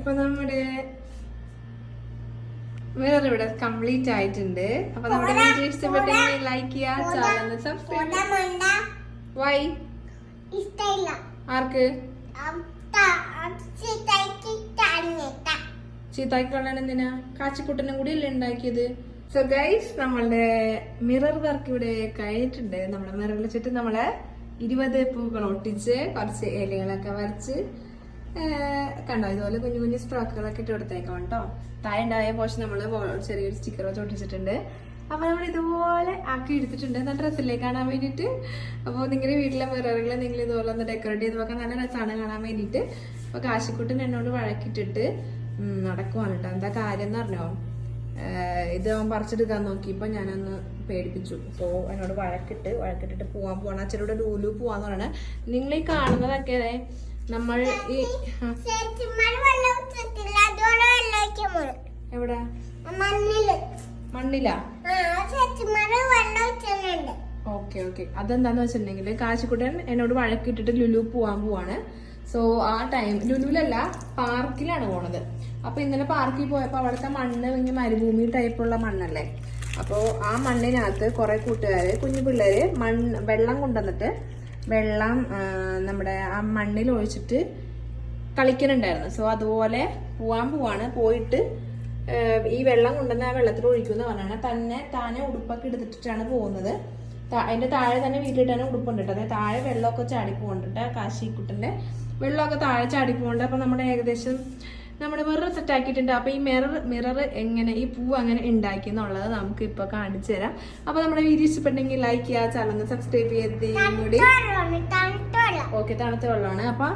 അപ്പൊ നമ്മുടെ മിറർ ഇവിടെ കംപ്ലീറ്റ് ആയിട്ടുണ്ട്. അപ്പൊ നമ്മുടെ വീഡിയോ ഇഷ്ടപ്പെട്ടെങ്കിൽ ലൈക്ക് ചെയ്യാ, ചാനൽ സബ്സ്ക്രൈബ് ചെയ്യാ. വൈ ആർക്ക് ചീത്താക്കിക്കൊള്ളാൻ എന്തിനാ? കാച്ചിക്കുട്ടനും കൂടി അല്ലേ ഉണ്ടാക്കിയത്. സോ ഗൈസ്, നമ്മളുടെ മിറർ വർക്ക് ഇവിടെ കഴിഞ്ഞിട്ടുണ്ട്. നമ്മുടെ മിററിൽ ചുറ്റും നമ്മള് 20 പൂക്കൾ ഒട്ടിച്ച് കുറച്ച് ഇലകളൊക്കെ വരച്ച് കണ്ടോ, ഇതുപോലെ കുഞ്ഞു കുഞ്ഞു സ്ട്രോക്കുകളൊക്കെ ഇട്ട് കൊടുത്തേക്കാം കേട്ടോ. താഴെ ഉണ്ടായ പോഷൻ നമ്മള് ചെറിയൊരു സ്റ്റിക്കർ വെച്ച് ഒട്ടിച്ചിട്ടുണ്ട്. അപ്പൊ നമ്മൾ ഇതുപോലെ ആക്കി എടുത്തിട്ടുണ്ട് നല്ല ഡ്രസ്സിലേക്ക് കാണാൻ വേണ്ടിയിട്ട്. അപ്പോൾ നിങ്ങളുടെ വീട്ടിലെ മിററുകൾ നിങ്ങൾ ഇതുപോലെ ഒന്ന് ഡെക്കറേറ്റ് ചെയ്ത് വെക്കാൻ നല്ല രസമാണ് കാണാൻ വേണ്ടിയിട്ട്. അപ്പൊ കാശിക്കുട്ടൻ എന്നോട് വഴക്കിട്ടിട്ട് നടക്കുവാണ് കേട്ടോ. എന്താ കാര്യം എന്ന് പറഞ്ഞോ, ഇത് അവൻ പറിച്ചെടുക്കാൻ നോക്കിയപ്പോ ഞാനൊന്ന് പേടിപ്പിച്ചു. സോ എന്നോട് വഴക്കിട്ടിട്ട് പോവാണ്. അച്ഛനോട് ലൂലു പോവാന്ന് പറയണേ. നിങ്ങൾ ഈ കാണുന്നതൊക്കെ നമ്മൾ ഈ എവിടെ മണ്ണിലാ? Okay okay. അതെന്താന്ന് വെച്ചിട്ടുണ്ടെങ്കിൽ കാശിക്കുട്ടൻ എന്നോട് വഴക്കിട്ടിട്ട് ലുലു പോവാണ്. സോ ആ ടൈം ലുലുലല്ല, പാർക്കിലാണ് പോണത്. അപ്പൊ ഇന്നലെ പാർക്കിൽ പോയപ്പോ അവിടുത്തെ മണ്ണ് ഇങ്ങനെ മരുഭൂമി ടൈപ്പുള്ള മണ്ണല്ലേ. അപ്പോൾ ആ മണ്ണിനകത്ത് കുറെ കൂട്ടുകാര് കുഞ്ഞു പിള്ളേര് വെള്ളം കൊണ്ടുവന്നിട്ട് വെള്ളം നമ്മുടെ ആ മണ്ണിൽ ഒഴിച്ചിട്ട് കളിക്കുന്നുണ്ടായിരുന്നു. സോ അതുപോലെ പോവാണ്. പോയിട്ട് ഈ വെള്ളം കൊണ്ടുവന്ന് ആ വെള്ളത്തിൽ ഒഴിക്കുന്ന പറഞ്ഞാൽ താനെ ഉടുപ്പൊക്കെ എടുത്തിട്ടാണ് പോകുന്നത്. അതിന്റെ താഴെ തന്നെ വീട്ടിലിട്ടാണ് ഉടുപ്പുണ്ട് കേട്ടോ. അതായത് താഴെ വെള്ളമൊക്കെ ചാടിപ്പോണ്ടിട്ട് കാശിക്കുട്ടന്റെ വെള്ളമൊക്കെ താഴെ ചാടിപ്പോണ്ട്. അപ്പൊ നമ്മുടെ ഏകദേശം നമ്മുടെ മിറർ സെറ്റ് ആക്കിയിട്ടുണ്ട്. അപ്പൊ ഈ മിറർ എങ്ങനെ ഈ പൂ അങ്ങനെ ഉണ്ടാക്കി എന്നുള്ളത് നമുക്ക് ഇപ്പൊ കാണിച്ചു തരാം. അപ്പൊ നമ്മുടെ വീഡിയോ ഇഷ്ടപ്പെട്ടെങ്കിൽ ലൈക്ക് ചെയ്യുക, ചാനൽ സബ്സ്ക്രൈബ് ചെയ്ത് ഓക്കെ. തണുത്ത വെള്ളമാണ്. അപ്പൊ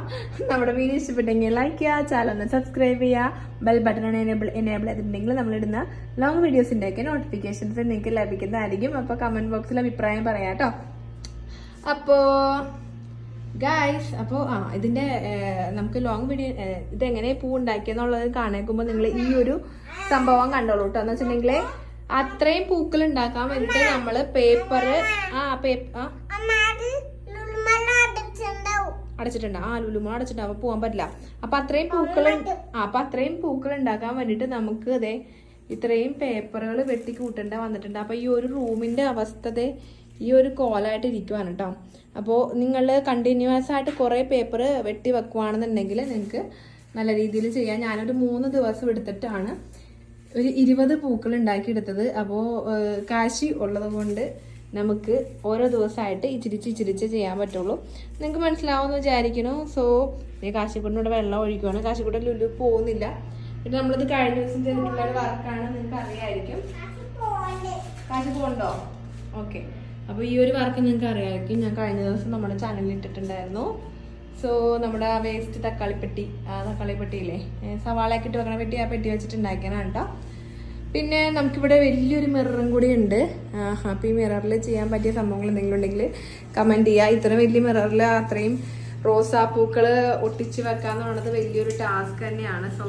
നമ്മുടെ വീഡിയോ ഇഷ്ടപ്പെട്ടെങ്കിൽ ലൈക്ക് ചെയ്യുക, ചാനൽ സബ്സ്ക്രൈബ് ചെയ്യുക, ബെൽ ബട്ടൺ എനേബിൾ ചെയ്തിട്ടുണ്ടെങ്കിൽ നമ്മളിടുന്ന ലോങ് വീഡിയോസിന്റെ ഒക്കെ നോട്ടിഫിക്കേഷൻസ് നിങ്ങൾക്ക് ലഭിക്കുന്നതായിരിക്കും. അപ്പൊ കമന്റ് ബോക്സിൽ അഭിപ്രായം പറയാം കേട്ടോ. അപ്പോ ഗൈസ്, അപ്പോൾ ഇതിന്റെ നമുക്ക് ലോങ് വീഡിയോ ഇതെങ്ങനെ പൂ ഉണ്ടാക്കിയെന്നുള്ളത് കാണിക്കുമ്പോൾ നിങ്ങൾ ഈ ഒരു സംഭവം കണ്ടോളൂ കേട്ടോ. എന്ന് വെച്ചിട്ടുണ്ടെങ്കിൽ അത്രയും പൂക്കൾ ഉണ്ടാക്കാൻ വേണ്ടിട്ട് നമ്മള് പേപ്പറ് അടച്ചിട്ടുണ്ട്. ലുലുമ അടച്ചിട്ടുണ്ട്. അപ്പൊ പോകാൻ പറ്റില്ല. അപ്പൊ അത്രയും പൂക്കൾ ഉണ്ടാക്കാൻ വേണ്ടിട്ട് നമുക്ക് അതെ ഇത്രയും പേപ്പറുകൾ വെട്ടി കൂട്ടേണ്ട വന്നിട്ടുണ്ട്. അപ്പൊ ഈ ഒരു റൂമിന്റെ അവസ്ഥ ഈ ഒരു കോലായിട്ട് ഇരിക്കുവാണ് കേട്ടോ. അപ്പോൾ നിങ്ങൾ കണ്ടിന്യൂസ് ആയിട്ട് കുറേ പേപ്പർ വെട്ടി വെക്കുവാണെന്നുണ്ടെങ്കിൽ നിങ്ങൾക്ക് നല്ല രീതിയിൽ ചെയ്യാം. ഞാനൊരു 3 ദിവസം എടുത്തിട്ടാണ് ഒരു 20 പൂക്കൾ ഉണ്ടാക്കിയെടുത്തത്. അപ്പോൾ കാശി ഉള്ളത് കൊണ്ട് നമുക്ക് ഓരോ ദിവസമായിട്ട് ഇച്ചിരിച്ച് ചെയ്യാൻ പറ്റുള്ളൂ. നിങ്ങൾക്ക് മനസ്സിലാവുമെന്ന് വിചാരിക്കുന്നു. സോ കാശിക്കുട്ടിനോട് വെള്ളം ഒഴിക്കുവാണ്. കാശിക്കുട്ടി ലുലു പോകുന്നില്ല. പിന്നെ നമ്മളിത് കഴിഞ്ഞ ദിവസം ചെയ്തിട്ടുള്ള ഒരു വർക്കാണ്, നിങ്ങൾക്ക് അറിയാമായിരിക്കും. കാശി പോകണ്ടോ? ഓക്കെ. അപ്പോൾ ഈ ഒരു വർക്ക് നിങ്ങൾക്ക് അറിയാമായിരിക്കും. ഞാൻ കഴിഞ്ഞ ദിവസം നമ്മുടെ ചാനലിൽ ഇട്ടിട്ടുണ്ടായിരുന്നു. സോ നമ്മുടെ വേസ്റ്റ് തക്കാളിപ്പെട്ടിയില്ലേ, സവാളയൊക്കെ ഇട്ട് വെക്കണ പെട്ടി, ആ പെട്ടി വെച്ചിട്ടുണ്ടാക്കിയാണ് കേട്ടോ. പിന്നെ നമുക്കിവിടെ വലിയൊരു മിററും കൂടി ഉണ്ട്. അപ്പോൾ ഈ മിററിൽ ചെയ്യാൻ പറ്റിയ സംഭവങ്ങൾ എന്തെങ്കിലും ഉണ്ടെങ്കിൽ കമൻറ്റ് ചെയ്യുക. ഇത്ര വലിയ മിററിൽ അത്രയും റോസാപ്പൂക്കൾ ഒട്ടിച്ച് വെക്കാന്ന് പറയുന്നത് വലിയൊരു ടാസ്ക് തന്നെയാണ്. സോ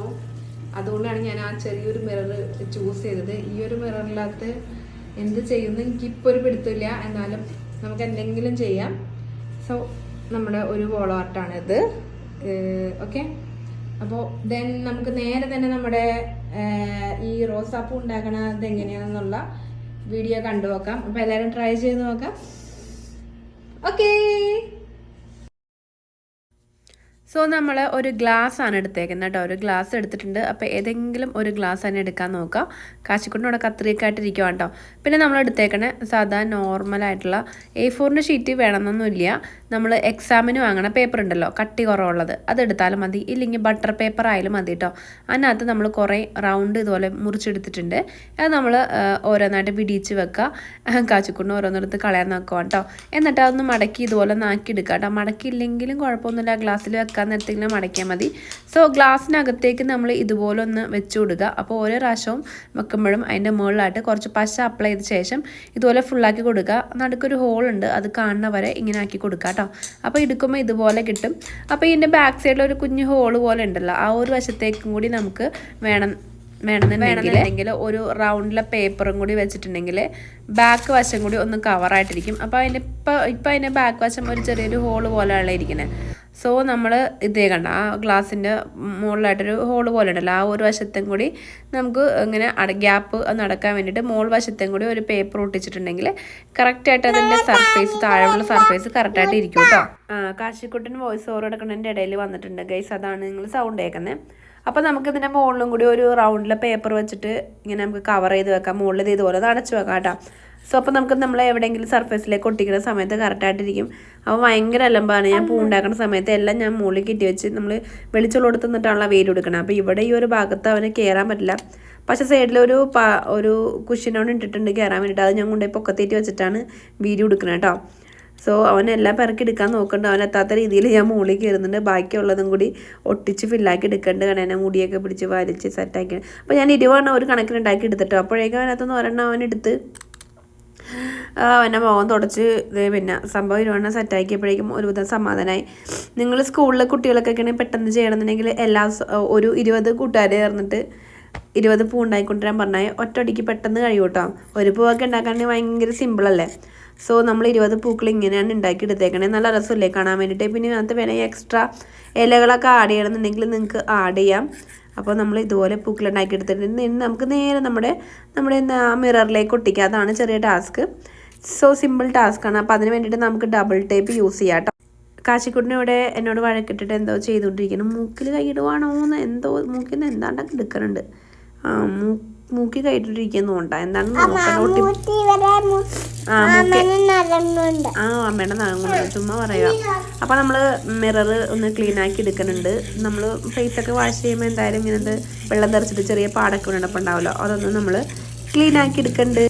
അതുകൊണ്ടാണ് ഞാൻ ആ ചെറിയൊരു മിറർ ചൂസ് ചെയ്തത്. ഈ ഒരു മിററിനകത്ത് എന്ത് ചെയ്യുന്നു എനിക്കിപ്പോൾ ഒരു പിടുത്തില്ല, എന്നാലും നമുക്ക് എന്തെങ്കിലും ചെയ്യാം. സോ നമ്മുടെ ഒരു വോളാർട്ടാണ് ഇത്. ഓക്കെ. അപ്പോൾ ദെൻ നമുക്ക് നേരെ തന്നെ നമ്മുടെ ഈ റോസാപ്പൂ ഉണ്ടാക്കണത് എങ്ങനെയാണെന്നുള്ള വീഡിയോ കണ്ടു നോക്കാം. അപ്പോൾ എല്ലാവരും ട്രൈ ചെയ്ത് നോക്കാം. ഓക്കേ. സോ നമ്മൾ ഒരു ഗ്ലാസ് ആണ് എടുത്തേക്കുന്നത് കേട്ടോ. ഒരു ഗ്ലാസ് എടുത്തിട്ടുണ്ട്. അപ്പോൾ ഏതെങ്കിലും ഒരു ഗ്ലാസ് തന്നെ എടുക്കാൻ നോക്കുക. കാശിക്കുട്ടിനോടെ കത്രിയൊക്കെ ആയിട്ടിരിക്കുക കേട്ടോ. പിന്നെ നമ്മൾ എടുത്തേക്കണേ സാധാ നോർമലായിട്ടുള്ള A4 ഷീറ്റ് വേണമെന്നൊന്നുമില്ല. നമ്മൾ എക്സാമിന് വാങ്ങണ പേപ്പർ ഉണ്ടല്ലോ, കട്ടി കുറവുള്ളത്, അതെടുത്താലും മതി. ഇല്ലെങ്കിൽ ബട്ടർ പേപ്പർ ആയാലും മതി കേട്ടോ. അതിനകത്ത് നമ്മൾ കുറേ റൗണ്ട് ഇതുപോലെ മുറിച്ചെടുത്തിട്ടുണ്ട്. അത് നമ്മൾ ഓരോന്നായിട്ട് പിടിച്ച് വെക്കുക. കാശിക്കുട്ടിന് ഓരോന്നെടുത്ത് കളയാൻ നോക്കുക കേട്ടോ. എന്നിട്ട് അതൊന്ന് മടക്കി ഇതുപോലെ നാക്കിയെടുക്കുക കേട്ടോ. മടക്കിയില്ലെങ്കിലും കുഴപ്പമൊന്നുമില്ല, ഗ്ലാസ്സിൽ വെക്കാൻ നേരത്തെങ്കിലും മടക്കിയാൽ മതി. സോ ഗ്ലാസ്സിനകത്തേക്ക് നമ്മൾ ഇതുപോലെ ഒന്ന് വെച്ച് കൊടുക്കുക. അപ്പോൾ ഓരോ പ്രാവശ്യവും വെക്കുമ്പോഴും അതിൻ്റെ മുകളിലായിട്ട് കുറച്ച് പശ അപ്ലൈ ചെയ്ത ശേഷം ഇതുപോലെ ഫുള്ളാക്കി കൊടുക്കുക. നടുക്കൊരു ഹോളുണ്ട്, അത് കാണുന്ന വരെ ഇങ്ങനെ ആക്കി കൊടുക്കുക കേട്ടോ. അപ്പോൾ എടുക്കുമ്പോൾ ഇതുപോലെ കിട്ടും. അപ്പോൾ ഇതിൻ്റെ ബാക്ക് സൈഡിൽ ഒരു കുഞ്ഞു ഹോള് പോലെ ഉണ്ടല്ലോ, ആ ഒരു വശത്തേക്കും കൂടി നമുക്ക് വേണമെന്നുണ്ടെങ്കിൽ ഒരു റൗണ്ടിലെ പേപ്പറും കൂടി വെച്ചിട്ടുണ്ടെങ്കിൽ ബാക്ക് വശം കൂടി ഒന്ന് കവറായിട്ടിരിക്കും. അപ്പോൾ ഇപ്പം അതിൻ്റെ ബാക്ക് വശം ഒരു ചെറിയൊരു ഹോള് പോലെയുള്ള ഇരിക്കുന്നത്. സോ നമ്മൾ ഇതേ കണ്ട ആ ഗ്ലാസിൻ്റെ മുകളിലായിട്ടൊരു ഹോൾ പോലെ ഉണ്ടല്ലോ, ആ ഒരു വശത്തും കൂടി നമുക്ക് ഇങ്ങനെ ഗ്യാപ്പ് നടക്കാൻ വേണ്ടിയിട്ട് മോൾ വശത്തും കൂടി ഒരു പേപ്പർ ഒട്ടിച്ചിട്ടുണ്ടെങ്കിൽ കറക്റ്റായിട്ട് അതിൻ്റെ സർഫേസ്, താഴെയുള്ള സർഫേസ് കറക്റ്റായിട്ട് ഇരിക്കും കേട്ടോ. കാശിക്കുട്ടൻ വോയിസ് ഓവർ എടുക്കുന്നതിൻ്റെ ഇടയിൽ വന്നിട്ടുണ്ട് ഗൈസ്, അതാണ് നിങ്ങൾ സൗണ്ട് കേൾക്കുന്നത്. അപ്പോൾ നമുക്ക് ഇതിൻ്റെ മുകളിലും കൂടി ഒരു റൗണ്ടിലെ പേപ്പർ വെച്ചിട്ട് ഇങ്ങനെ നമുക്ക് കവർ ചെയ്ത് വെക്കാം, മുകളിൽ ഇതുപോലെ അത് അടച്ചു വെക്കാം കേട്ടോ. സോ അപ്പോൾ നമുക്ക് നമ്മൾ എവിടെയെങ്കിലും സർഫേസിലേക്ക് ഒട്ടിക്കുന്ന സമയത്ത് കറക്റ്റായിട്ടിരിക്കും. അപ്പോൾ ഭയങ്കര അലമ്പാണ്. ഞാൻ പൂ ഉണ്ടാക്കുന്ന സമയത്ത് എല്ലാം ഞാൻ മുകളിൽ കെട്ടി വെച്ച് നമ്മൾ വെളിച്ചെള്ളം കൊടുത്തിട്ടാണല്ലോ വെയിൽ കൊടുക്കണം. അപ്പോൾ ഇവിടെ ഈ ഒരു ഭാഗത്ത് അവന് കയറാൻ പറ്റില്ല. പക്ഷേ സൈഡിൽ ഒരു കുഷ്യനോട് ഇട്ടിട്ടുണ്ട് കയറാൻ വേണ്ടിയിട്ട്. അത് ഞാൻ കൊണ്ടുപോയി പൊക്കത്തേറ്റ് വെച്ചിട്ടാണ് വീഡിയോ എടുക്കുന്നത് കേട്ടോ. സോ അവനെല്ലാം പെറുക്കി എടുക്കാൻ നോക്കുന്നുണ്ട്. അവനെത്താത്ത രീതിയിൽ ഞാൻ മുകളിൽ കയറുന്നുണ്ട്. ബാക്കിയുള്ളതും കൂടി ഒട്ടിച്ച് ഫില്ലാക്കി എടുക്കേണ്ടത്. കാരണം മുടിയൊക്കെ പിടിച്ച് വലിച്ച് സെറ്റാക്കി. അപ്പോൾ ഞാൻ 20 ഒരു കണക്കിന് ഉണ്ടാക്കി എടുത്തിട്ടോ. അപ്പോഴേക്കും അതിനകത്തുനിന്ന് ഒരെണ്ണം അവനെടുത്ത് അവൻ്റെ മുഖം തുടച്ച് പിന്നെ സംഭവം 20 സെറ്റാക്കിയപ്പോഴേക്കും ഒരുവിധം സമാധാനമായി. നിങ്ങൾ സ്കൂളിലെ കുട്ടികളൊക്കെ ആണെങ്കിൽ പെട്ടെന്ന് ചെയ്യണമെന്നുണ്ടെങ്കിൽ ഒരു 20 കൂട്ടുകാരെ ചേർന്നിട്ട് 20 പൂ ഉണ്ടാക്കിക്കൊണ്ടിരാൻ പറഞ്ഞാൽ ഒറ്റയടിക്ക് പെട്ടെന്ന് കഴിയും കേട്ടോ. ഒരു പൂവൊക്കെ ഉണ്ടാക്കാണെങ്കിൽ ഭയങ്കര സിമ്പിളല്ലേ. സോ നമ്മൾ 20 പൂക്കൾ ഇങ്ങനെയാണ് ഉണ്ടാക്കി എടുത്തേക്കണേ. നല്ല രസമില്ലേ കാണാൻ വേണ്ടിയിട്ട്. പിന്നെ ഇതിനകത്ത് വേണമെങ്കിൽ എക്സ്ട്രാ ഇലകളൊക്കെ ആഡ് ചെയ്യണമെന്നുണ്ടെങ്കിൽ നിങ്ങൾക്ക് ആഡ് ചെയ്യാം. അപ്പോൾ നമ്മൾ ഇതുപോലെ പൂക്കൾ ഉണ്ടാക്കി എടുത്തിട്ട് നമുക്ക് നേരെ നമ്മുടെ മിററിലേക്ക് ഒട്ടിക്കുക. അതാണ് ചെറിയ ടാസ്ക്. So simple ടാസ്ക്കാണ്. അപ്പോൾ അതിന് വേണ്ടിയിട്ട് നമുക്ക് ഡബിൾ ടേപ്പ് യൂസ് ചെയ്യാം കേട്ടോ. കാശിക്കുട്ടിനിവിടെ എന്നോട് വഴക്കിട്ടിട്ട് എന്തോ ചെയ്തുകൊണ്ടിരിക്കണം. മൂക്കിൽ കൈയിടുവാണോന്ന് എന്തോ മൂക്കിൽ നിന്ന് എന്താണ്ടൊക്കെ എടുക്കുന്നുണ്ട്. മൂക്കി കയറ്റിട്ടിരിക്കുന്നുണ്ടാ എന്താണെന്ന് നോക്കണം. അമ്മയുടെ നഖം ചുമ്മാ പറയാ. അപ്പോൾ നമ്മൾ മിറർ ഒന്ന് ക്ലീൻ ആക്കി എടുക്കുന്നുണ്ട്. നമ്മൾ ഫേസൊക്കെ വാഷ് ചെയ്യുമ്പോൾ എന്തായാലും ഇങ്ങനത്തെ വെള്ളം തെറിച്ചിട്ട് ചെറിയ പാടൊക്കെ ഉണ്ടപ്പോൾ ഉണ്ടാവുമല്ലോ, അതൊന്ന് നമ്മൾ ക്ലീൻ ആക്കി എടുക്കുന്നുണ്ട്.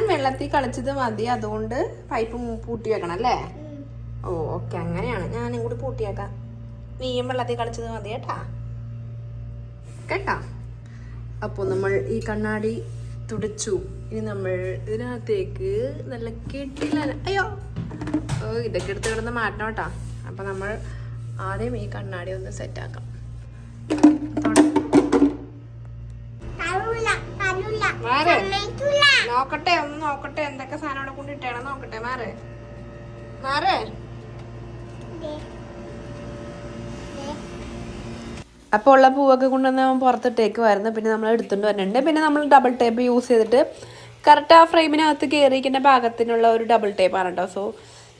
വെള്ളത്തിൽ കളിച്ചത് മതി, അതുകൊണ്ട് പൈപ്പ് പൂട്ടി വെക്കണം അല്ലേ? ഓ ഓക്കെ, അങ്ങനെയാണ്. ഞാനും കൂടി പൂട്ടിയേക്കാം. നീയും വെള്ളത്തിൽ കളിച്ചത് മതി കേട്ടാ. അപ്പോൾ നമ്മൾ ഈ കണ്ണാടി തുടച്ചു. ഇനി നമ്മൾ ഇതിനകത്തേക്ക് നല്ല കെട്ടില്ല, അയ്യോ ഇതൊക്കെ എടുത്ത് കിടന്ന് മാറ്റണം കേട്ടാ. അപ്പം നമ്മൾ ആദ്യം ഈ കണ്ണാടി ഒന്ന് സെറ്റാക്കാം. നോക്കട്ടെ, ഒന്ന് നോക്കട്ടെ എന്തൊക്കെ സാധനം അവിടെ കൊണ്ടിട്ടാണ് നോക്കട്ടെ. മാറേ അപ്പോൾ ഉള്ള പൂവൊക്കെ കൊണ്ടുവന്ന് അവൻ പുറത്തിട്ടേക്കുമായിരുന്നു. പിന്നെ നമ്മൾ എടുത്തുകൊണ്ട് വന്നിട്ടുണ്ട്. പിന്നെ നമ്മൾ ഡബിൾ ടേപ്പ് യൂസ് ചെയ്തിട്ട് കറക്റ്റ് ആ ഫ്രെയിമിനകത്ത് കയറിയിരിക്കുന്ന ഭാഗത്തിനുള്ള ഒരു ഡബിൾ ടേപ്പാണ് കേട്ടോ. സോ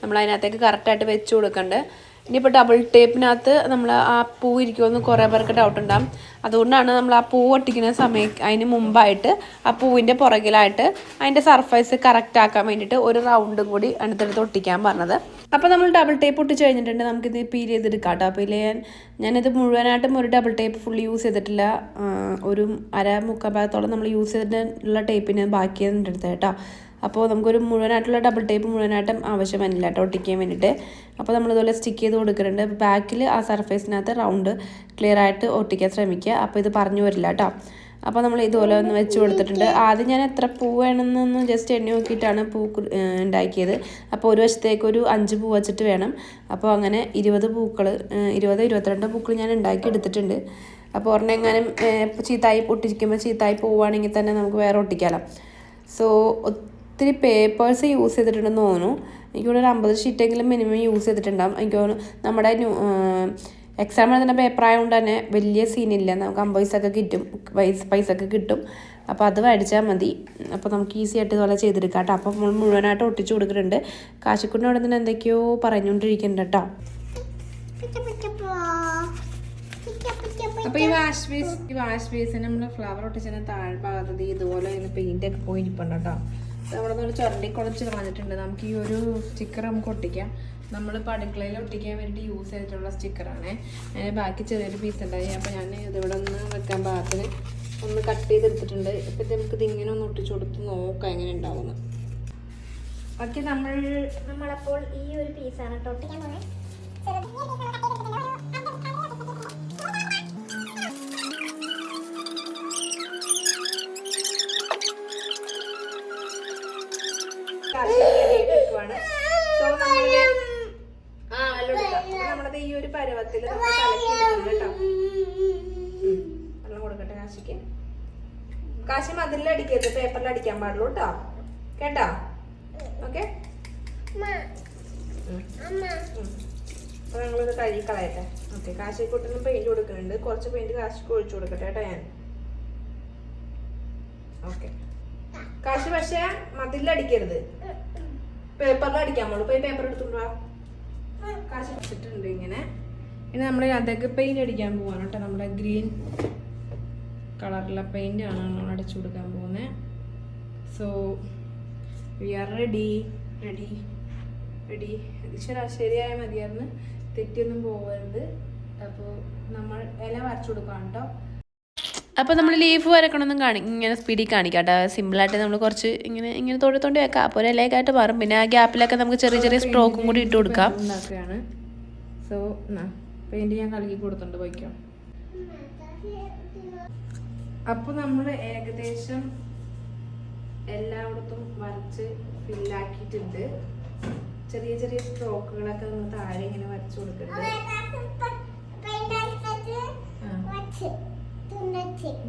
നമ്മൾ അതിനകത്തേക്ക് കറക്റ്റായിട്ട് വെച്ച് കൊടുക്കണ്ട്. ഇനിയിപ്പോൾ ഡബിൾ ടേപ്പിനകത്ത് നമ്മൾ ആ പൂ ഇരിക്കുമെന്ന് കുറേ പേർക്ക് ഡൗട്ട് ഉണ്ടാകും. അതുകൊണ്ടാണ് നമ്മൾ ആ പൂ ഒട്ടിക്കുന്ന അതിന് മുമ്പായിട്ട് ആ പൂവിൻ്റെ പുറകിലായിട്ട് അതിൻ്റെ സർഫേസ് കറക്റ്റ് ആക്കാൻ വേണ്ടിയിട്ട് ഒരു റൗണ്ടും കൂടി അടുത്തടുത്ത് ഒട്ടിക്കാൻ പറഞ്ഞത്. അപ്പോൾ നമ്മൾ ഡബിൾ ടേപ്പ് ഒട്ടിച്ച് കഴിഞ്ഞിട്ടുണ്ട്. നമുക്കിത് പീൽ ചെയ്തെടുക്കാം കേട്ടോ. അപ്പോൾ ഞാനിത് മുഴുവനായിട്ടും ഒരു ഡബിൾ ടേപ്പ് ഫുള്ളി യൂസ് ചെയ്തിട്ടില്ല. ഒരു മുക്കാൽ ഭാഗത്തോളം നമ്മൾ യൂസ് ചെയ്തിട്ടുള്ള ടേപ്പിന് ബാക്കിയാണ് എടുത്തത് കേട്ടോ. അപ്പോൾ നമുക്കൊരു മുഴുവനായിട്ടുള്ള ഡബിൾ ടേപ്പ് മുഴുവനായിട്ടും ആവശ്യം വന്നില്ല കേട്ടോ ഒട്ടിക്കാൻ വേണ്ടിയിട്ട്. അപ്പോൾ നമ്മളിതുപോലെ സ്റ്റിക്ക് ചെയ്ത് കൊടുക്കുന്നുണ്ട്. ബാക്കിൽ ആ സർഫേസിനകത്ത് റൗണ്ട് ക്ലിയർ ആയിട്ട് ഒട്ടിക്കാൻ ശ്രമിക്കുക. അപ്പോൾ ഇത് പറഞ്ഞു വരില്ല കേട്ടോ. അപ്പോൾ നമ്മൾ ഇതുപോലെ ഒന്ന് വെച്ച് കൊടുത്തിട്ടുണ്ട്. ആദ്യം ഞാൻ എത്ര പൂ വേണമെന്നൊന്ന് ജസ്റ്റ് എണ്ണി നോക്കിയിട്ടാണ് പൂ ഉണ്ടാക്കിയത്. അപ്പോൾ ഒരു വശത്തേക്ക് ഒരു 5 പൂ വെച്ചിട്ട് വേണം. അപ്പോൾ അങ്ങനെ 22 പൂക്കൾ ഞാൻ ഉണ്ടാക്കി എടുത്തിട്ടുണ്ട്. അപ്പോൾ ഒരെണ്ണം എങ്ങാനും ഒട്ടിക്കുമ്പോൾ ചീത്തായി പോവുകയാണെങ്കിൽ തന്നെ നമുക്ക് വേറെ ഒട്ടിക്കാമല്ലോ. സോ ഒത്തിരി പേപ്പേഴ്സ് യൂസ് ചെയ്തിട്ടുണ്ടെന്ന് തോന്നുന്നു. എനിക്കിവിടെ ഒരു 50 ഷീറ്റെങ്കിലും മിനിമം യൂസ് ചെയ്തിട്ടുണ്ടാകും. എനിക്ക് തോന്നുന്നു നമ്മുടെ എക്സാം എഴുതുന്ന പേപ്പർ ആയതുകൊണ്ട് തന്നെ വലിയ സീനില്ല. നമുക്ക് 50 പൈസ ഒക്കെ കിട്ടും. അപ്പോൾ അത് മേടിച്ചാൽ മതി. അപ്പോൾ നമുക്ക് ഈസി ആയിട്ട് ഇതുപോലെ ചെയ്തെടുക്കാം കേട്ടോ. അപ്പോൾ നമ്മൾ മുഴുവനായിട്ട് ഒട്ടിച്ച് കൊടുക്കുന്നുണ്ട്. കാശിക്കുട്ടിനോട് തന്നെ എന്തൊക്കെയോ പറഞ്ഞുകൊണ്ടിരിക്കുന്നുണ്ട് കേട്ടോ. അപ്പോൾ ഈ വാഷ് ബേസിന് നമ്മൾ ഫ്ലവർ ഒട്ടിച്ചതിന് താഴ്ഭാഗത്ത് ഇതുപോലെ പെയിൻ്റ് ഒക്കെ പോയിരിപ്പുണ്ട് കേട്ടോ. അവിടെ നിന്ന് ചുരണ്ടി കുളച്ച് കളഞ്ഞിട്ടുണ്ട്. നമുക്ക് ഈ ഒരു സ്റ്റിക്കർ നമുക്ക് ഒട്ടിക്കാം. നമ്മളിപ്പോൾ അടുക്കളയിൽ ഒട്ടിക്കാൻ വേണ്ടി യൂസ് ചെയ്തിട്ടുള്ള സ്റ്റിക്കറാണ്. അതിന് ബാക്കി ചെറിയൊരു പീസ് ഉണ്ടായി. അപ്പോൾ ഞാൻ ഇതിവിടെ ഒന്ന് വെക്കാൻ പാകത്തിന് ഒന്ന് കട്ട് ചെയ്തെടുത്തിട്ടുണ്ട്. ഇപ്പം നമുക്കിത് ഇങ്ങനെ ഒന്ന് ഒട്ടിച്ചു കൊടുത്ത് നോക്കാം എങ്ങനെ ഉണ്ടാവുന്നത്. ഓക്കെ, നമ്മളപ്പോൾ ഈ ഒരു പീസാണ് കേട്ടോ ഒട്ടിക്കാൻ പോകുന്നത്. നമ്മളത് ഈ ഒരു പരുവത്തിൽ നമ്മൾ കലക്കി കേട്ടോ. വെള്ളം കൊടുക്കട്ടെ കാശിക്ക്. കാശി മതിലടിക്കരുത്, പേപ്പറിൽ അടിക്കാൻ പാടുള്ളൂ കേട്ടോ. കേട്ടാ? ഓക്കെ. അപ്പൊ ഞങ്ങളിത് കഴുകി കളയട്ടെ. ഓക്കെ. കാശിക്കുട്ടിനും പെയിന്റ് കൊടുക്കുന്നുണ്ട്. കുറച്ച് പെയിന്റ് കാശിക്ക് ഒഴിച്ചു കൊടുക്കട്ടെ കേട്ടോ ഞാൻ. ഓക്കെ. കാശി പക്ഷെ മതിലടിക്കരുത്, പേപ്പറിൽ അടിക്കാൻ പാടുള്ളൂ. പോയി പേപ്പർ എടുത്തുകൊണ്ടുവാ. കാശി വെച്ചിട്ടുണ്ട് ഇങ്ങനെ. ഇനി നമ്മൾ അതൊക്കെ പെയിന്റ് അടിക്കാൻ പോവാണ് കേട്ടോ. നമ്മുടെ ഗ്രീൻ കളറിലെ പെയിന്റ് ആണ് നമ്മൾ അടിച്ചു കൊടുക്കാൻ പോകുന്നത്. So we are ready. ശരിയായ മതിയായിരുന്നു, തെറ്റൊന്നും പോകരുത്. അപ്പോൾ നമ്മൾ ഇല വരച്ചു കൊടുക്കാം കേട്ടോ. അപ്പോൾ നമ്മൾ ലീഫ് വരക്കണമെന്നും ഇങ്ങനെ സ്പീഡിൽ കാണിക്കാം കേട്ടോ. സിമ്പിളായിട്ട് നമ്മൾ കുറച്ച് ഇങ്ങനെ തോണ്ടി വെക്കാം. അപ്പോൾ ഒരു ഇലയൊക്കെയായിട്ട് മാറും. പിന്നെ ആ ഗ്യാപ്പിലൊക്കെ നമുക്ക് ചെറിയ സ്ട്രോക്കും കൂടി ഇട്ട് കൊടുക്കാം. ഉണ്ടാക്കുകയാണ്. സോ പെയിന്റ് ഞാൻ കലക്കി കൊടുത്തിട്ടുണ്ട്, പോയിക്കോ. അപ്പോൾ നമ്മൾ ഏകദേശം എല്ലായിടത്തും വരച്ച് ഫില്ലാക്കിയിട്ടുണ്ട്. ചെറിയ സ്ട്രോക്കുകളൊക്കെ നമ്മൾ താഴെ ഇങ്ങനെ വരച്ചു കൊടുക്കുന്നുണ്ട്.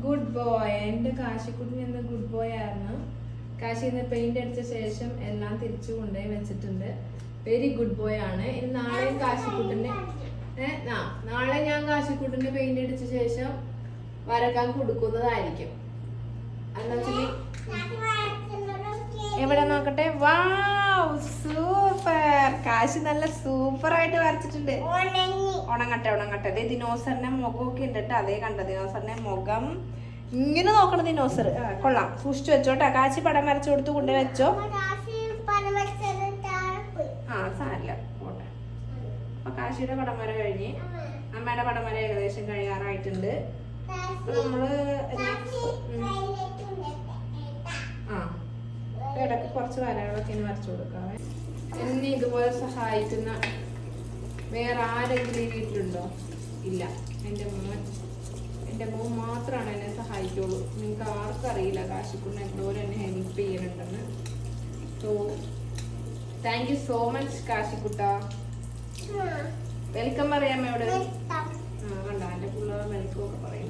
Good boy. എൻ്റെ കാശിക്കുട്ടി ഇന്ന് ഗുഡ് ബോയ് ആയിരുന്നു. കാശി ഇന്ന് പെയിന്റ് അടിച്ച ശേഷം എല്ലാം തിരിച്ചു കൊണ്ടുപോയി വെച്ചിട്ടുണ്ട്. വെരി ഗുഡ് ബോയ് ആണ്. ഇനി നാളെയും കാശിക്കുട്ടിന്റെ നാളെ ഞാൻ കാശിക്കുട്ടിന്റെ പെയിന്റ് അടിച്ച ശേഷം വരക്കാൻ കൊടുക്കുന്നതായിരിക്കും. എന്താ വെച്ചാൽ എവിടെ നോക്കട്ടെ. വാവ്, സൂപ്പർ. കാശി നല്ല സൂപ്പർ ആയിട്ട് വരച്ചിട്ടുണ്ട്. ഉണങ്ങട്ടെ. അതേ ദിനോസറിന്റെ മുഖമൊക്കെ ഉണ്ട് കേട്ടോ. അതേ കണ്ട ദിനോസറിന്റെ മുഖം ഇങ്ങനെ നോക്കണം. ദിനോസർ കൊള്ളാം. സൂക്ഷിച്ചു വെച്ചോട്ടെ. കാശി പടം വരച്ചു കൊടുത്ത് കൊണ്ടു വെച്ചോ. സാരല്ല, പോട്ടെ. അപ്പൊ കാശിയുടെ പടം വര കഴിഞ്ഞ് അമ്മയുടെ പടം വര ഏകദേശം കഴിയാറായിട്ടുണ്ട്. നമ്മള് ഇടയ്ക്ക് കുറച്ച് വരകളൊക്കെ ഇനി വരച്ചു കൊടുക്കാവേ. എന്നെ ഇതുപോലെ സഹായിക്കുന്ന വേറെ ആരെങ്കിലും ഈ വീട്ടിലുണ്ടോ? ഇല്ല. എൻ്റെ മോൻ മാത്രമാണ് എന്നെ സഹായിക്കുള്ളൂ. നിങ്ങൾക്ക് ആർക്കും അറിയില്ല കാശിക്കുണ്ണ എന്തോരം എന്നെ ഹെൽപ്പ് ചെയ്യുന്നുണ്ടെന്ന്. So thank you so much കാശിക്കുട്ട. വെൽക്കം പറയാം എവിടെ. കണ്ട എൻ്റെ പിള്ളേർ വെൽക്കം ഒക്കെ പറയും.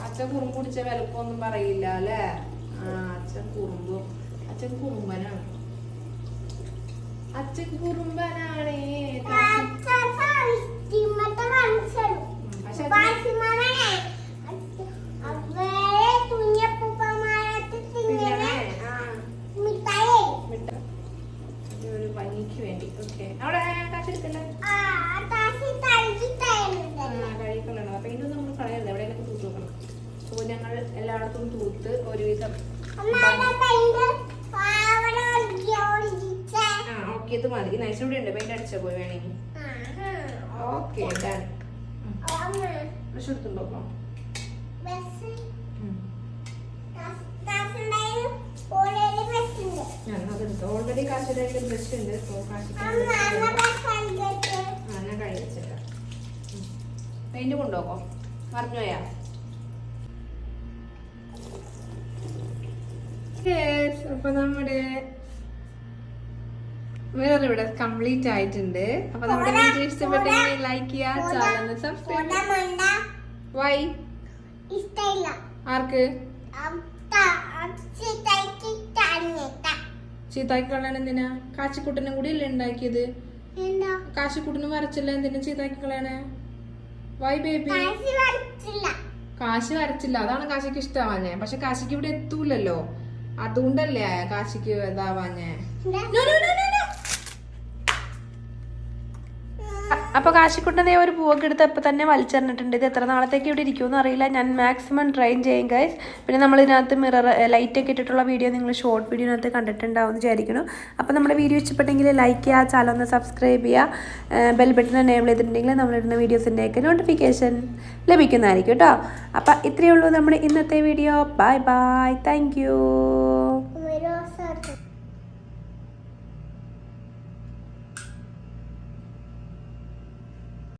അച്ഛൻ കുറുമ്പുടിച്ച വിലക്കൊന്നും പറയില്ല അല്ലേ? അച്ഛൻ കുറുമ്പനാണ്. ഒരു ഭംഗിക്ക് വേണ്ടി. ഓക്കെ. അവിടെ കാശെടുക്കല്ലേ? കഴിക്കണം. അപ്പൊ ഇതൊന്നും നമ്മൾ കളയരുത്, എവിടെയൊക്കെ തൂത്ത് നോക്കണം. അപ്പോൾ ഞങ്ങൾ എല്ലായിടത്തും തൂത്ത് ഒരുവിധം ഓക്കെ. ഇത് മതി. നൈസ്. ഇവിടെ ഉണ്ട് പെയിന്റ് അടിച്ച പോയി വേണമെങ്കിൽ. Okay done. ബ്രഷ് എടുത്തുണ്ടോ? ഓൾറെഡി കാശിയുടെ ബ്രഷ് ഉണ്ട്. ഞാൻ കൈ വെച്ചിട്ട് പെയിന്റ് കൊണ്ടുപോക്കോ. മറിഞ്ഞോയാ? അപ്പൊ നമ്മുടെ മിറർ ഇവിടെ കംപ്ലീറ്റ് ആയിട്ടുണ്ട്. അപ്പൊ നമ്മുടെ വീഡിയോ ഇഷ്ടപ്പെട്ടെങ്കിൽ ലൈക്ക് ചെയ്യാ, ചാനൽ സബ്സ്ക്രൈബ് ചെയ്യാ. വൈ ആർക്ക് ചീത്താക്കി കളയാൻ? എന്തിനാ? കാശിക്കുട്ടനും കൂടി അല്ലേ ഉണ്ടാക്കിയത്? കാശിക്കുട്ടനും വരച്ചില്ല, എന്തിനാ ചീത്താക്കി കളയണേ? Why baby? കാശി വരച്ചില്ല, അതാണ് കാശിക്ക് ഇഷ്ടമാവാഞ്ഞേ. പക്ഷെ കാശിക്ക് ഇവിടെ എത്തൂലല്ലോ, അതുകൊണ്ടല്ലേ കാശിക്ക് ഇതാവാഞ്ഞേ. അപ്പോൾ കാശിക്കുട്ടനെ ഒരു പൂവൊക്കെ എടുത്ത് അപ്പോൾ തന്നെ വലിച്ചെറിഞ്ഞിട്ടുണ്ട്. ഇത് എത്ര നാളത്തേക്ക് ഇവിടെ ഇരിക്കുമെന്ന് അറിയില്ല. ഞാൻ മാക്സിമം ട്രൈ ചെയ്യും ഗൈസ്. പിന്നെ നമ്മൾ ഇതിനകത്ത് മിറർ ലൈറ്റൊക്കെ ഇട്ടിട്ടുള്ള വീഡിയോ നിങ്ങൾ ഷോർട്ട് വീഡിയോനകത്ത് കണ്ടിട്ടുണ്ടാവും എന്ന് വിചാരിക്കുന്നു. അപ്പോൾ നമ്മുടെ വീഡിയോ ഇഷ്ടപ്പെട്ടെങ്കിൽ ലൈക്ക് ചെയ്യുക, ചാനൽ ഒന്ന് സബ്സ്ക്രൈബ് ചെയ്യുക, ബെൽ ബട്ടൺ എനേബിൾ ചെയ്തിട്ടുണ്ടെങ്കിൽ നമ്മളിടുന്ന വീഡിയോസിൻ്റെയൊക്കെ നോട്ടിഫിക്കേഷൻ ലഭിക്കുന്നതായിരിക്കും കേട്ടോ. അപ്പോൾ ഇത്രയേ ഉള്ളൂ നമ്മുടെ ഇന്നത്തെ video. Bye bye, thank you.